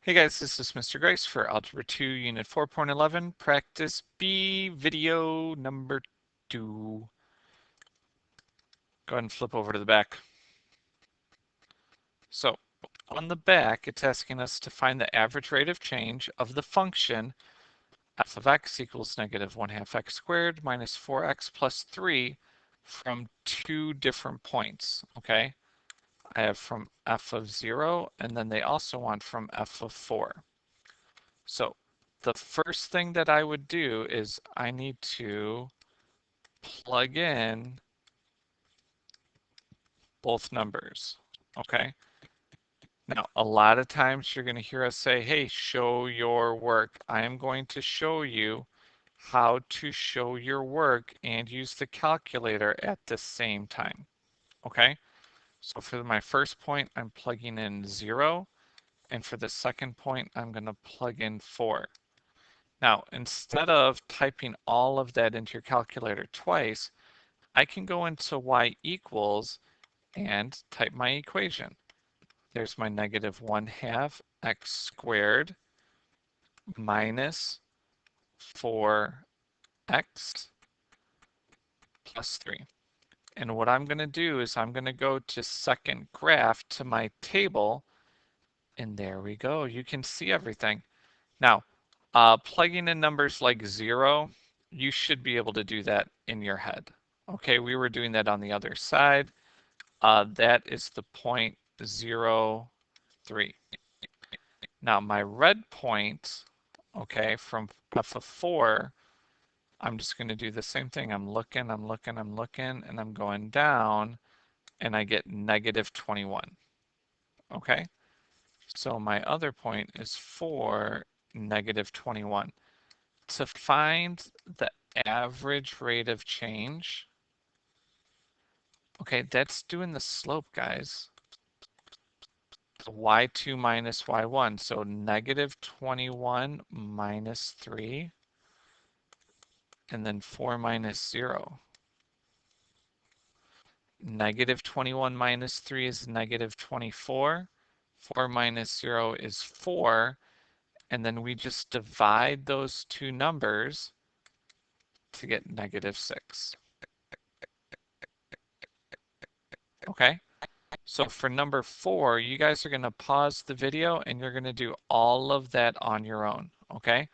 Hey guys, this is Mr. Grice for Algebra 2, Unit 4.11, Practice B, video number 2. Go ahead and flip over to the back. So, on the back, it's asking us to find the average rate of change of the function f of x equals negative 1/2 x squared minus 4x plus 3 from two different points, okay? I have from f of 0, and then they also want from f of 4. So the first thing that I would do is I need to plug in both numbers, okay? Now, a lot of times you're going to hear us say, hey, show your work. I am going to show you how to show your work and use the calculator at the same time, okay? So for my first point, I'm plugging in 0, and for the second point, I'm going to plug in 4. Now, instead of typing all of that into your calculator twice, I can go into y equals and type my equation. There's my negative 1/2 x squared minus 4x plus 3. And what I'm going to do is I'm going to go to second graph to my table, and there we go. You can see everything. Now, plugging in numbers like 0, you should be able to do that in your head. Okay, we were doing that on the other side. That is the point 0, 3. Now my red point, okay, from f of 4, I'm just going to do the same thing. I'm looking, and I'm going down, and I get negative 21. Okay, so my other point is 4, negative 21. To find the average rate of change, okay, that's doing the slope, guys. Y2 minus y1, so negative 21 minus 3, and then 4 minus 0. Negative 21 minus 3 is negative 24. 4 minus 0 is 4, and then we just divide those two numbers to get negative 6. Okay? So for number 4, you guys are going to pause the video and you're going to do all of that on your own, okay?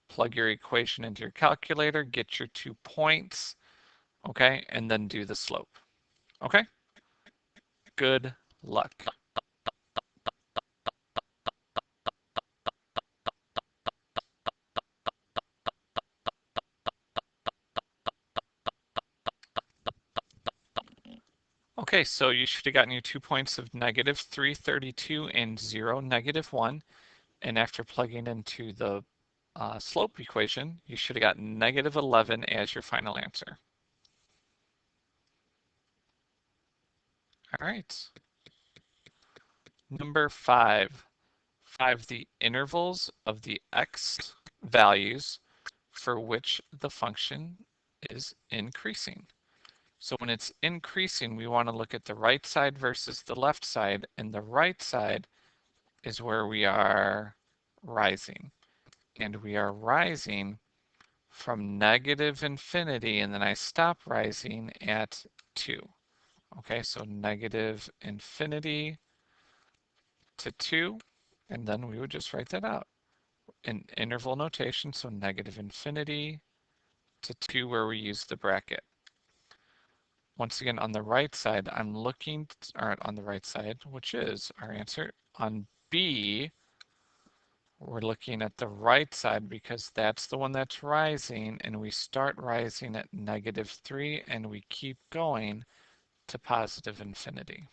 Plug your equation into your calculator, get your 2 points, okay? And then do the slope, okay? Good luck. Okay, so you should have gotten your 2 points of negative 332 and 0, negative 1. And after plugging into the slope equation, you should have gotten negative 11 as your final answer. All right. Number 5. Find the intervals of the x values for which the function is increasing. So when it's increasing, we want to look at the right side versus the left side, and the right side is where we are rising. And we are rising from negative infinity, and then I stop rising at 2. Okay, so negative infinity to 2, and then we would just write that out in interval notation, so negative infinity to 2 where we use the bracket. Once again, on the right side, I'm looking, or on the right side, which is our answer. On B, we're looking at the right side because that's the one that's rising, and we start rising at negative 3, and we keep going to positive infinity.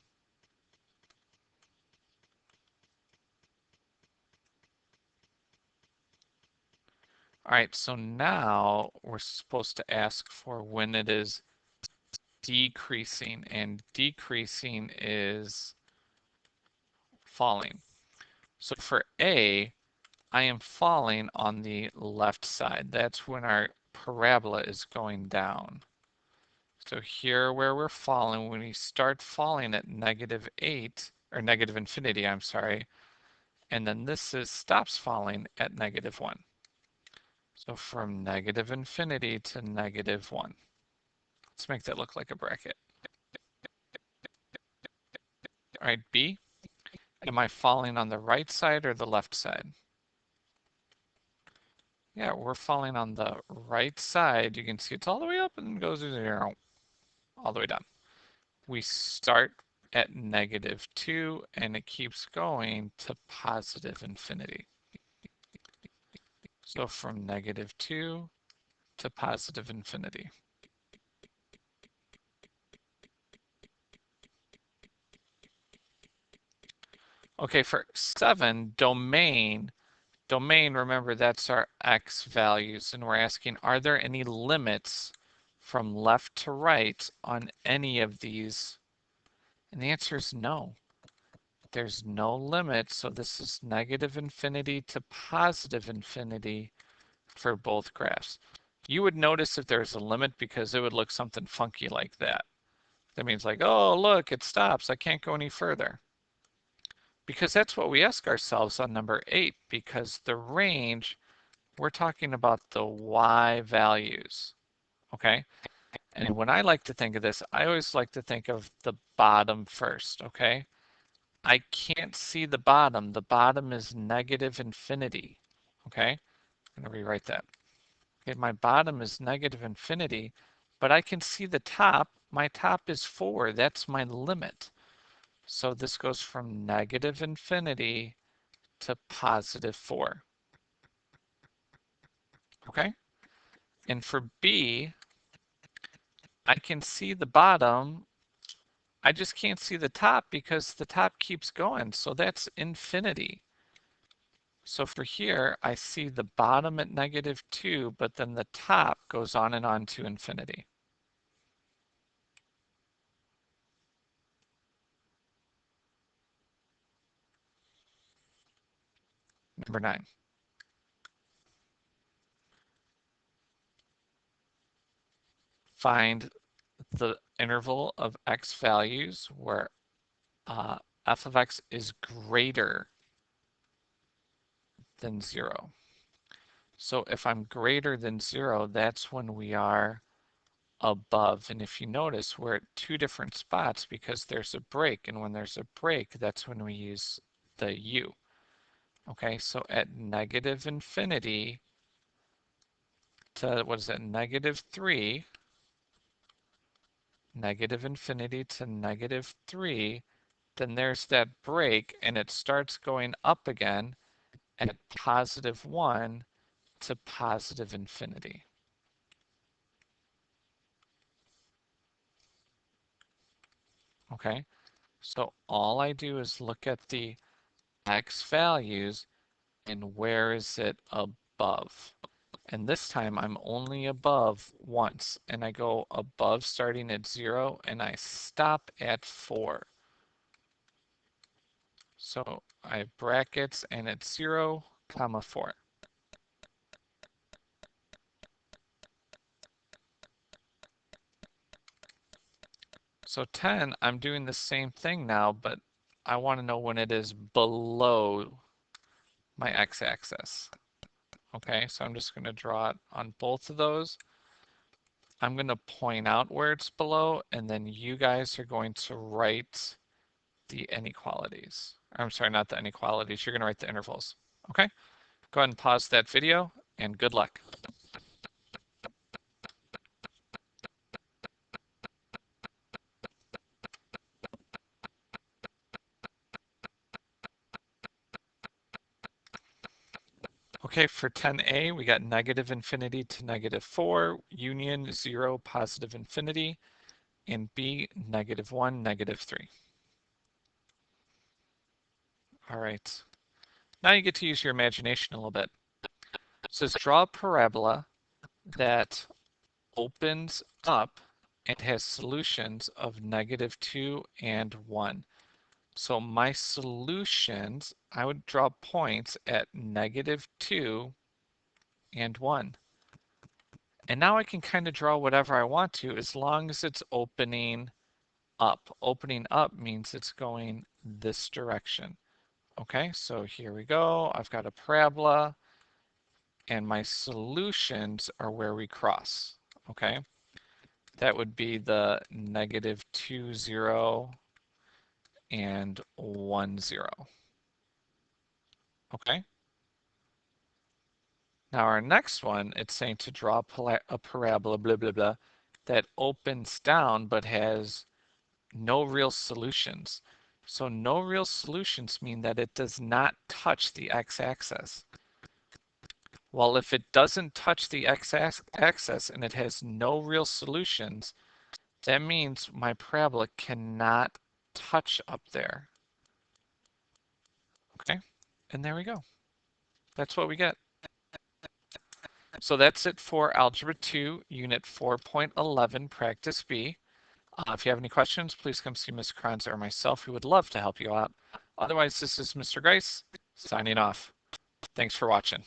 All right, so now we're supposed to ask for when it is decreasing, and decreasing is falling. So for A, I am falling on the left side. That's when our parabola is going down. So here where we're falling, when we start falling at negative 8, or negative infinity, I'm sorry, and then this stops falling at -1. So from -infinity to -1. Let's make that look like a bracket. All right, B, am I falling on the right side or the left side? Yeah, we're falling on the right side. You can see it's all the way up and goes to 0, all the way down. We start at -2 and it keeps going to +infinity. So from -2 to +infinity. Okay, for 7, domain, remember that's our x values, and we're asking, are there any limits from left to right on any of these? And the answer is no. There's no limit, so this is -infinity to +infinity for both graphs. You would notice if there's a limit because it would look something funky like that. That means like, oh, look, it stops. I can't go any further. Because that's what we ask ourselves on number 8, because the range, we're talking about the y values, okay? And when I like to think of this, I always like to think of the bottom first, okay? I can't see the bottom. The bottom is -infinity, okay? I'm gonna rewrite that. Okay, my bottom is -infinity, but I can see the top. My top is 4. That's my limit. So this goes from -infinity to +4. Okay? And for B, I can see the bottom. I just can't see the top because the top keeps going. So that's infinity. So for here, I see the bottom at -2, but then the top goes on and on to infinity. Number 9. Find the interval of x values where f of x is greater than 0. So if I'm greater than 0, that's when we are above. And if you notice, we're at 2 different spots because there's a break. And when there's a break, that's when we use the u. Okay, so at -infinity to, what is that, -3, -infinity to -3, then there's that break and it starts going up again at +1 to +infinity. Okay, so all I do is look at the x values and where is it above. And this time I'm only above once, and I go above starting at 0 and I stop at 4. So I have brackets and it's 0, comma 4. So 10, I'm doing the same thing now, but I want to know when it is below my x-axis. Okay, so I'm just going to draw it on both of those. I'm going to point out where it's below, and then you guys are going to write the inequalities. I'm sorry, not the inequalities. You're going to write the intervals. Okay, go ahead and pause that video, and good luck. Okay, for 10a, we got -infinity to -4, union 0, +infinity, and B, -1, -3. All right, now you get to use your imagination a little bit. It says draw a parabola that opens up and has solutions of -2 and 1. So my solutions, I would draw points at -2 and 1. And now I can kind of draw whatever I want to as long as it's opening up. Opening up means it's going this direction. Okay, so here we go. I've got a parabola, and my solutions are where we cross. Okay, that would be the -2, 0, and 1, 0. Okay. Now our next one, it's saying to draw a parabola, blah, blah, blah, that opens down but has no real solutions. So no real solutions mean that it does not touch the x-axis. Well, if it doesn't touch the x-axis and it has no real solutions, that means my parabola cannot touch up there. Okay, and there we go. That's what we get. So that's it for Algebra 2, Unit 4.11, Practice B. If you have any questions, please come see Ms. Carranza or myself. We would love to help you out. Otherwise, this is Mr. Grice signing off. Thanks for watching.